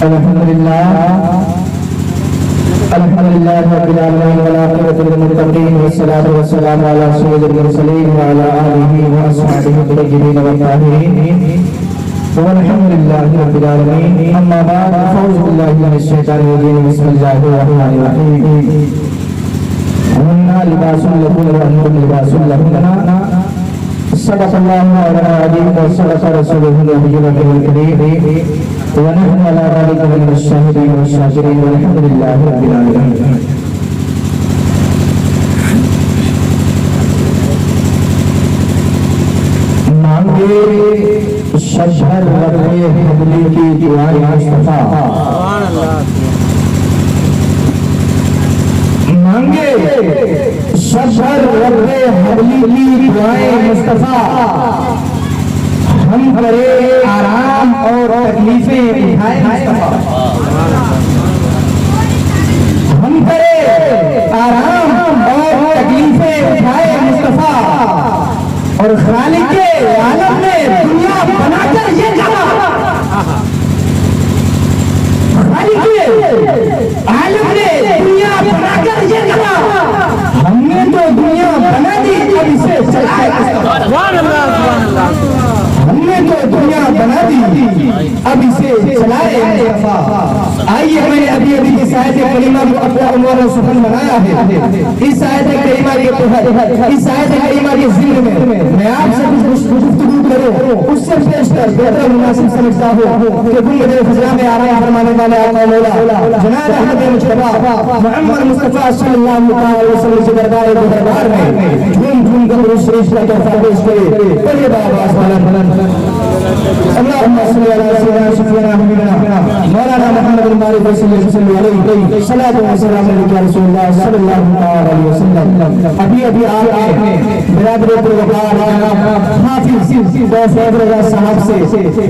अल्हम्दुलिल्लाह रब्बिल आलमीन वल आखिरतु लिल मुत्तक़ीन वस्सलातु वस्सलामु अला सय्यिदिल मुरसलीन व अला आलिहि व अस्हाबिहि अज्मईन व ताहिरीन वल्हम्दुलिल्लाहि रब्बिल आलमीन। अम्मा बाद, अऊज़ु बिल्लाहि मिनश शैतानिर रजीम। बिस्मिल्लाहिर रहमानिर रहीम। हुन्ना लिबासुल लकुम व अंतुम लिबासुल लहुन्ना। सदक़ल्लाहु अल-अज़ीम व सदक़ रसूलुहुल नबियुल करीम व नहनु अला ज़ालिका मिनश शाहिदीन व शाकिरीन वल्हम्दुलिल्लाहि रब्बिल आलमीन। मांगे शजर रब्बे हबली की दुआएं मुस्तफा। मांगे शजर रब्बे हबली की दुआएं मुस्तफा। हम करे आराम और तकलीफें उठाए मुस्तफा। हम करे आराम और तकलीफें उठाए मुस्तफा। और खालिके आलम ने दुनिया बनाकर ये कहा, खालिके आलम ने दुनिया बनाकर ये कहा, हमने तो दुनिया बना दी अब इसे चलाए मुस्तफा। हमने तो दुनिया बना दी अब इसे चलाए मुस्तफा। आइए, मैंने अभी अभी इस आयत करीमा को अपना उम्र और सुफल बनाया है। इस आयत करीमा के तहत, इस आयत करीमा के जिक्र में मैं आपसे कुछ गुफ्तगू करूं, उससे बेहतर बेहतर मुनासिब समझता हूं कि गुंबद खजरा में आराम फरमाने वाले आका मौला जनाब अहमद मुस्तफा मोहम्मद मुस्तफा सल्लल्लाहु अलैहि वसल्लम के दरबार में झूम झूम कर उस शरीफ का तोहफा पेश करे। बड़े बाबा अल्लाहुम्मा सल्ली अला सय्यिदिना मौलाना मुहम्मद बिन मारिफ सल्लल्लाहु अलैहि सल्लल्लाहु अलैहि वसल्लम या रसूलुल्लाह सल्लल्लाहु अलैहि वसल्लम। अभी अभी आपने बिरादरी वकार हाफिज फैज़ रज़ा साहब से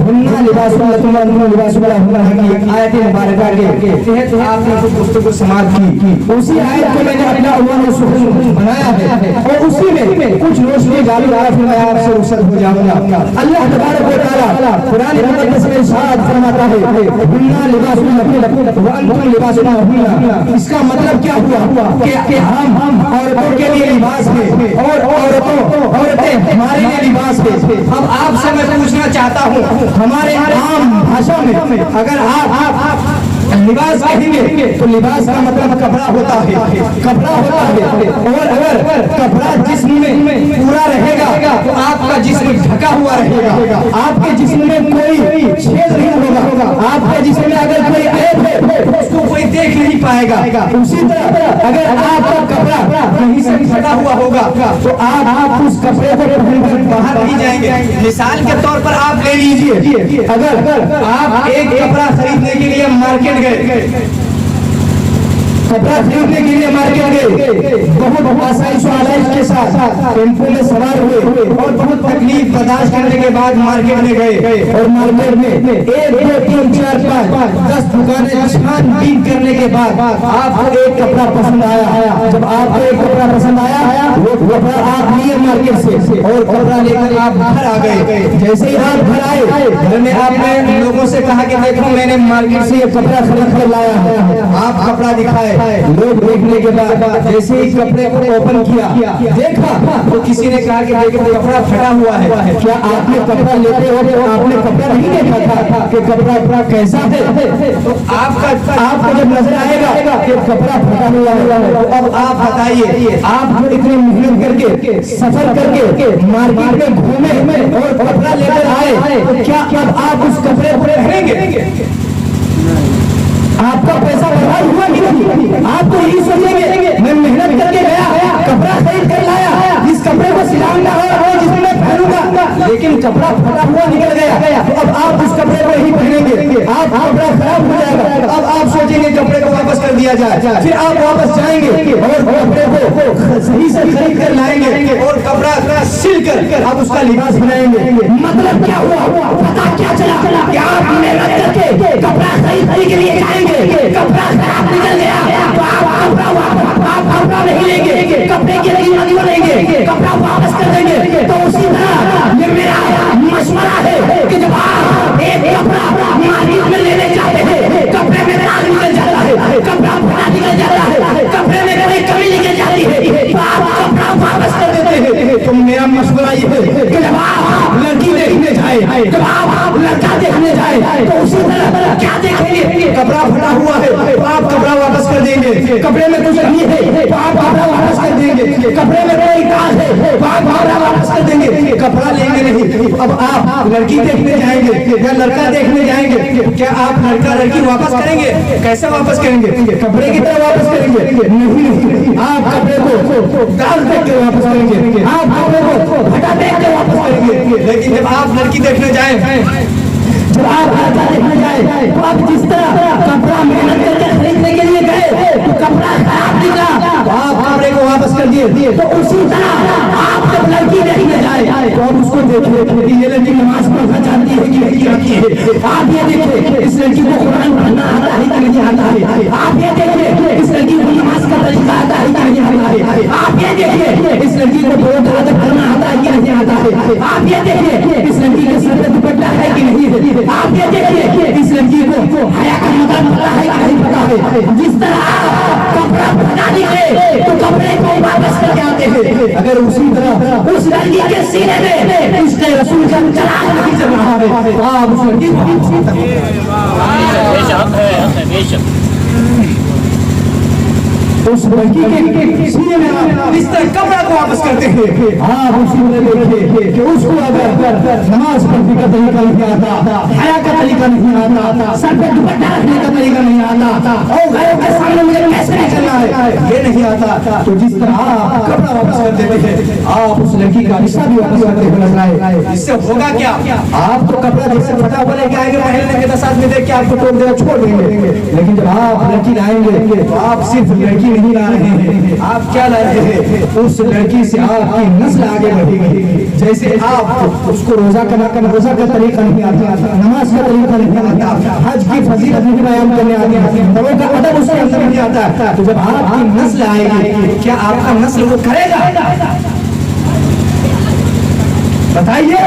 हुन्ना लिबासुल लकुम व अंतुम लिबासुल लहुन्ना की आयत मुबारका के तहत आपने कुछ पुस्तकों समाअत की। उसी आयत को मैंने अपना उन्वान और सुफल बनाया है और उसी में कुछ रोशनी डाली आया, फिर मैं आपसे रुखसत हो जाऊंगा। अल्लाह तबारक व तआला कुरान मुक़द्दस में इरशाद फरमाता है, हुन्ना लिबासुल लकुम व अंतुम लिबासुल लहुन्ना। इसका मतलब क्या हुआ कि हम औरतों के लिए लिबास है और औरतें हमारे लिए लिबास है। अब आपसे मैं पूछना चाहता हूँ, हमारे आम भाषा में अगर आप लिबास कहेंगे तो लिबास का मतलब कपड़ा होता है, कपड़ा होता है। और अगर कपड़ा जिस्म में पूरा रहेगा तो आपका जिस्म ढका हुआ रहेगा, आपके जिस्म में कोई छेद नहीं होगा, आपके जिस्म में अगर कोई ऐब है उसको कोई देख नहीं पाएगा। उसी तरह अगर आपका कपड़ा कहीं से ढका हुआ होगा तो आप उस कपड़े को पहनकर बाहर नहीं जाएंगे। मिसाल के तौर पर आप ले लीजिए, अगर आप एक कपड़ा खरीदने के लिए मार्केट गए, कपड़ा खरीदने के लिए मार्केट गए, बहुत आसाइश के साथ टेम्पो में सवार हुए और बहुत तकलीफ बर्दाश्त करने के बाद मार्केट में गए और मार्केट में 1 2 3 4 5 10 दुकानें छानबीन करने के बाद आपको एक कपड़ा पसंद आया। जब आपको एक कपड़ा पसंद आया वो कपड़ा आप लिए मार्केट से और कपड़ा लेकर आप घर आ गए। जैसे ही आप घर आए, घर में आपने लोगों से कहा कि देखो मैंने मार्केट से ये कपड़ा खरीद कर लाया है। आप कपड़ा दिखाए, लोग देखने के बाद जैसे ही कपड़े को ओपन किया, देखा तो किसी ने कहा कि देखो कपड़ा फटा हुआ है। क्या आपने कपड़ा लेते हो आपने कपड़ा नहीं देखा था कि कपड़ा कैसा है? तो आपको जब नजर आएगा कि कपड़ा फटा हुआ है तो अब आप बताइए, आप जो इतनी मेहनत करके सफर करके मार्केट में घूमे और कपड़ा लेकर आए तो क्या अब आप उस कपड़े को पहनेंगे? आपका पैसा बर्बाद हुआ कि नहीं? आप तो यही सोचेंगे मैं मेहनत करके गया, कपड़ा खरीद कर लाया, इस कपड़े को सिलाऊंगा और जिसमें मैं पहनूंगा, लेकिन कपड़ा फटा हुआ निकल गया तो अब आप उस कपड़े को ही पहनेंगे, आप कपड़ा खराब हो जाएगा। अब आप सोचेंगे कपड़े को वापस कर दिया जाए, फिर आप वापस जाएंगे और कपड़े को सही से खरीद कर लाएंगे और कपड़ा सिल कर अब उसका लिबास बनाएंगे। मतलब क्या हुआ? पता क्या चला कि आप मेहनत करके कपड़ा खरीदने के लिए जाएंगे, कपड़ा खराब निकल गया तो आप कपड़ा नहीं लेंगे, कपड़े की कीमत बढ़ेंगे, कपड़ा वापस कर देंगे। तो उसी तरह ये मेरा मशवरा है कि जब आप एक कपड़ा मार्केट में लेने जाते हैं तो उसी तरह क्या देखेंगे, कपड़ा फटा हुआ है तो आप कपड़ा वापस कर देंगे, कपड़े में कुछ नहीं है तो आप कपड़ा वापस कर देंगे, कपड़े में कोई दाग है तो आप कपड़ा वापस कर देंगे, कपड़ा लेंगे नहीं। अब आप लड़की देखने जाएंगे या लड़का देखने जाएंगे, क्या आप लड़का लड़की वापस करेंगे? कैसे वापस करेंगे? कपड़े की तरह वापस करेंगे? नहीं, आप कपड़े को दाग देख के वापस करेंगे, आप कपड़े को फटा देख के वापस करेंगे। लेकिन जब आप लड़की देखने जाए, जब आप लड़का देखने जाए तो आप जिस तरह कपड़ा मेहनत करके खरीदने के लिए गए तो कपड़ा खराब निकला तो आप कपड़े को वापस कर दिए, तो उसी तरह आप जब लड़की देखने जाए तो आप उसको देखिए कि ये लड़की नमाज पढ़ना चाहती है कि नहीं चाहती है। आप ये देखिए इस लड़की को कुरान पढ़ना आता है कि नहीं आता है। आप ये देखिए इस लड़की को नमाज का तरीका आता है कि नहीं आता है। आप ये देखिए इस लड़की को दो आदत करना आता है कि नहीं आता है। आप ये देखिए इस लड़की के सर पे दुपट्टा है कि नहीं है। आप ये देखिए इस लड़की को हया का मतलब पता है कि नहीं पता है। जिस तरह कपड़ा फटा निकले तो कपड़े को वापस करके आते हैं, अगर उसी तरह उस लड़की के सीने में उसके रसूल का चलान नहीं चल रहा है तो आप उस लड़की को उस लड़की के सीने में आप इस तरह कपड़ा को वापस करते हैं। आप उसी में देखिए कि उसको अगर नमाज पढ़ने का तरीका नहीं आता, हया का तरीका नहीं आता, सर पे दुपट्टा रखने का तरीका नहीं आता, और घरों के सामने मुझे कैसे चलना है ये नहीं आता, तो जिस तरह आप कपड़ा वापस कर देते हैं आप उस लड़की का रिश्ता भी वापस करते हुए नजर आए। इससे होगा क्या? आप तो कपड़ा जैसे फटा हुआ लेके आएंगे, पहनने के 10 आदमी देख के आपको टोक देगा, छोड़ देंगे। लेकिन जब आप लड़की लाएंगे तो आप सिर्फ लड़की नहीं ला रहे हैं, आप क्या ला रहे हैं? उस लड़की से आपकी नस्ल आगे बढ़ेगी। जैसे आप उसको रोजा का तरीका नहीं आता, नमाज का तरीका नहीं आता, हज की फजीलत नहीं बयान करने आती, तवज्जो का अदब उसके अंदर नहीं आता, तो जब आपकी नस्ल आएगी क्या आपका नस्ल वो करेगा? बताइए,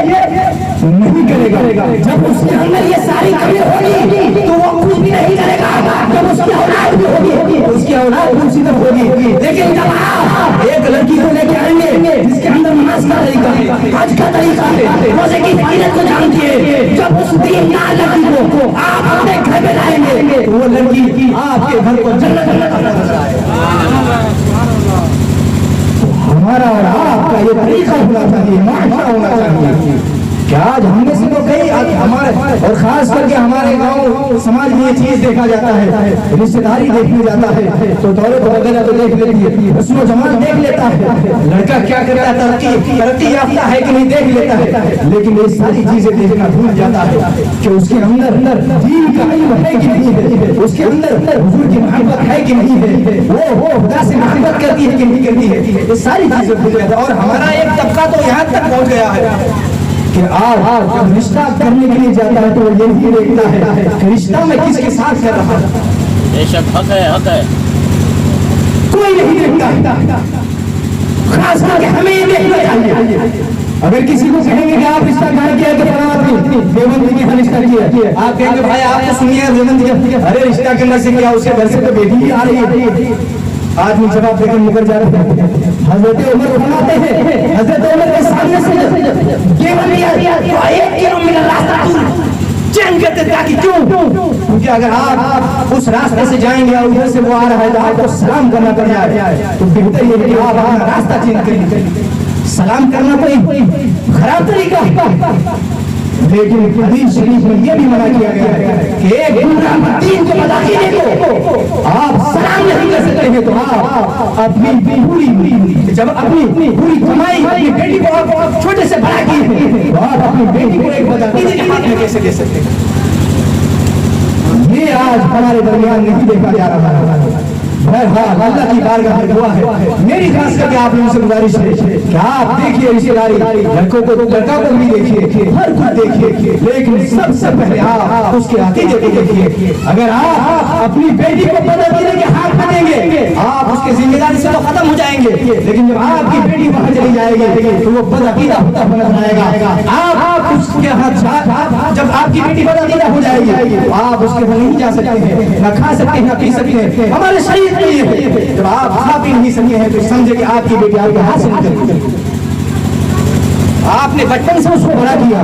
नहीं करेगा। जब उसके अंदर ये सारी कमी होगी तो वो कुछ भी नहीं करेगा। जब उसकी औलाद भी होगी उसकी औलाद भी उसी तरह होगी। लेकिन जब आप एक लड़की को लेके आएंगे जिसके अंदर नमाज का तरीका है, हज का तरीका है, रोजे की फजीलत को जानती है, जब उस दीनदार लड़की को आप अपने घर में लाएंगे तो वो लड़की आपके घर को जन्नत हमारा और आपका ये तरीका होना चाहिए, माशा होना चाहिए। क्या आज हमने से तो कई हमारे और खास करके हमारे गांव समाज में ये चीज देखा जाता है, रिश्तेदारी देखने जाता है तो दौलत वगैरह तो देख लेती है, उसमें जमाल देख लेता है, लड़का क्या करता है, तरक्की याफ्ता है कि नहीं देख लेता है। लेकिन ये सारी चीजें देखना भूल जाता है कि उसके अंदर दीन का इल्म है कि नहीं है, उसके अंदर हुजूर की मोहब्बत है कि नहीं है, वो खुदा से मोहब्बत करती है कि नहीं करती है, ये सारी चीजें भूल जाता है। और हमारा एक तबका तो यहाँ तक पहुंच गया है कि आज जब रिश्ता करने के लिए जाता है तो वो ये नहीं देखता है कि रिश्ता में किसके साथ कर रहा है। बेशक हक है, कोई नहीं देखता, खास करके हमें ये देखना चाहिए। अगर किसी को कहेंगे कि आप रिश्ता कहाँ किया तो फलाना आदमी देवबंद के रिश्ता किया, आप कहेंगे भाई आप तो सुनिए देवबंद किया, अरे रिश्ता करने से क्या, उसके घर से तो बेटी भी आ रही है। आदमी जवाब देकर निकल जा रहे हैं। हजरत उमर फरमाते हैं, हजरत उमर के सामने से चैन करते ताकि क्यों? क्योंकि अगर आप उस रास्ते से जाएंगे और उधर से वो आ रहा है तो आपको सलाम करना पड़ जाए, तो बेहतर ये है कि आप अपना रास्ता चेंज करिए। सलाम करना कोई खराब तरीका, लेकिन हदीस शरीफ में यह भी मना किया गया है कि एक दीन के मदाखिले को आप सलाम नहीं कर सकते हैं तो आप अपनी पूरी जब अपनी पूरी कमाई अपनी बेटी को आप छोटे से बड़ा किए तो आप अपनी बेटी को एक मदाखिले के हाथ में कैसे दे सकते हैं? ये आज हमारे दरमियान नहीं देखा जा रहा है। अल्लाह की बारगाह में दुआ है, मेरी खास करके आप लोगों से गुजारिश है कि आप देखिए रिश्तेदारी, लड़कों को लड़का को भी देखिए, हर कुछ देखिए, लेकिन सबसे पहले आप उसके अकीदे को देखिए। अगर आप अपनी बेटी को बदअकीदे के हाथ में देंगे आप उसकी जिम्मेदारी से तो खत्म हो जाएंगे, लेकिन जब आपकी बेटी वहां चली जाएगी तो वो बदअकीदा होता हुआ नजर आएगा। आप उसके हाथ जब आपकी बेटी बदअकीदा हो जाएगी तो आप उसके घर नहीं जा सकते हैं, न खा सकते हैं, न पी सकते हैं। हमारे शरीर जब आप खा पी नहीं सके हैं तो समझे कि आपकी बेटी आपके हाथ से निकल गई। आपने बचपन से उसको बड़ा किया,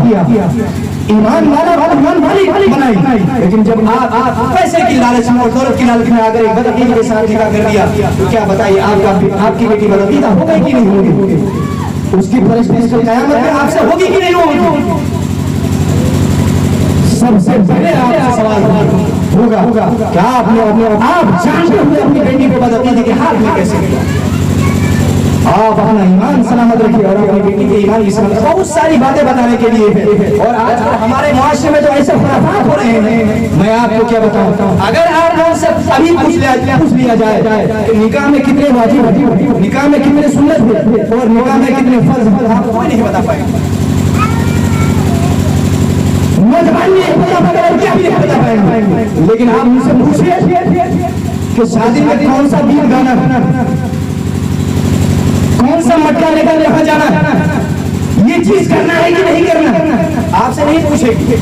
ईमान वाला ईमान वाली बनाई। लेकिन जब आप पैसे की लालच में और दौलत की लालच में आकर एक बदअकीदी के साथ निकाह कर दिया, तो क्या बताइए आपकी बेटी बदअकीदा हो गई कि नहीं होगी? उसकी परिस्थिति कयामत में आपसे होगी कि नहीं होगी? सबसे पहले आपसे सवाल होगा क्या आप जानते हुए अपनी बेटी को बदअकीदी के हाथ में कैसे दिया? आप अपना ईमान सलामत रखिए और अपनी बेटी के ईमान की सलामत। बहुत सारी बातें बताने के लिए है और आज हमारे मुआशरे में जो ऐसे खुराफात हो रहे हैं, मैं आपको क्या बताऊं। अगर आप लोगों से अभी पूछ लिया जाए कि निकाह में कितने वाजिब है, निकाह में कितने सुन्नत है और निकाह में कितने फर्ज है, आप कोई नहीं बता पाएगा। नौजवान नहीं बता पाएगा और क्या भी नहीं बता पाएंगे। लेकिन आप मुझसे पूछिए कि शादी में कौन सा गीत गाना, कौन सा मटका लेकर कहाँ जाना, ये चीज करना है कि नहीं करना, आपसे नहीं पूछेगी,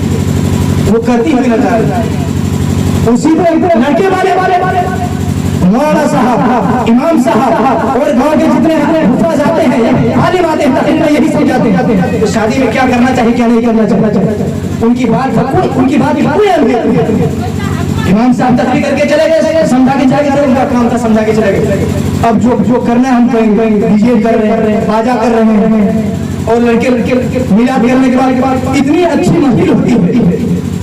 वो करती हुई नजर आएगी। उसी तरह लड़के वाले मौलाना साहब, इमाम साहब और गांव के जितने हुफ़ाज़ आते हैं, आलिम आते हैं, यही समझाते हैं तो शादी में क्या करना चाहिए क्या नहीं करना चाहिए। उनकी बात की कोई अहमियत नहीं। इमाम साहब तकरीर करके चले गए, समझा के चले गए, उनका काम था समझा के चले गए। अब जो करना है हम करेंगे। डीजे कर रहे हैं, बाजा कर रहे हैं और लड़के मिलाद करने के बाद इतनी अच्छी महफिल होती है,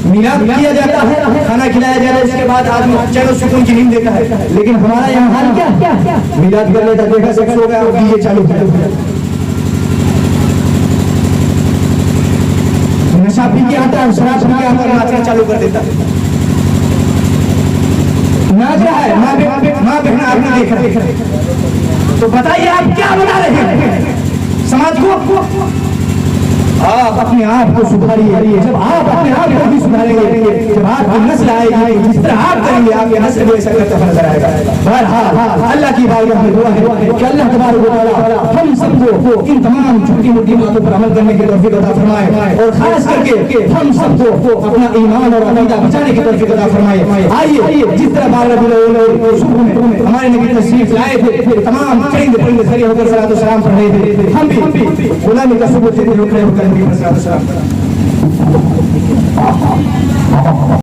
मिलाद किया जाता है, खाना खिलाया जाता है, उसके बाद आदमी चैन और सुकून की नींद देता है। लेकिन हमारा यहाँ हाल क्या, मिलाद कर लेता, देखा सेक्स हो गया और डीजे चालू कर दिया, नशा पी के आता है, शराब पी के आता है, नाचना चालू कर देता है। नाच रहा है, माँ बहन आपने देखा, तो बताइए आप क्या बता रहे हैं समाज को? आप अपने आप को सुधारिए। जब आप अपने आप को भी सुधारेंगे, जब आपकी नस्ल आएगी, जिस तरह आप करेंगे आपकी नस्ल भी ऐसा करता नजर आएगा। बहरहाल अल्लाह की बारगाह में दुआ है कि अल्लाह तबारक व तआला हम सबको इन तमाम छोटी मोटी बातों पर अमल करने की तौफीक अता फरमाए और खास करके हम सबको अपना ईमान और अकीदा बचाने की तौफीक अता फरमाए। आइए जिस तरह 12 रबीउल अव्वल सुबह में हमारे नबी तशरीफ लाए थे, तमाम परिंदे खड़े होकर सलात व सलाम पढ़ रहे थे, हम भी गुलामी का सबूत देते हुए खड़े होकर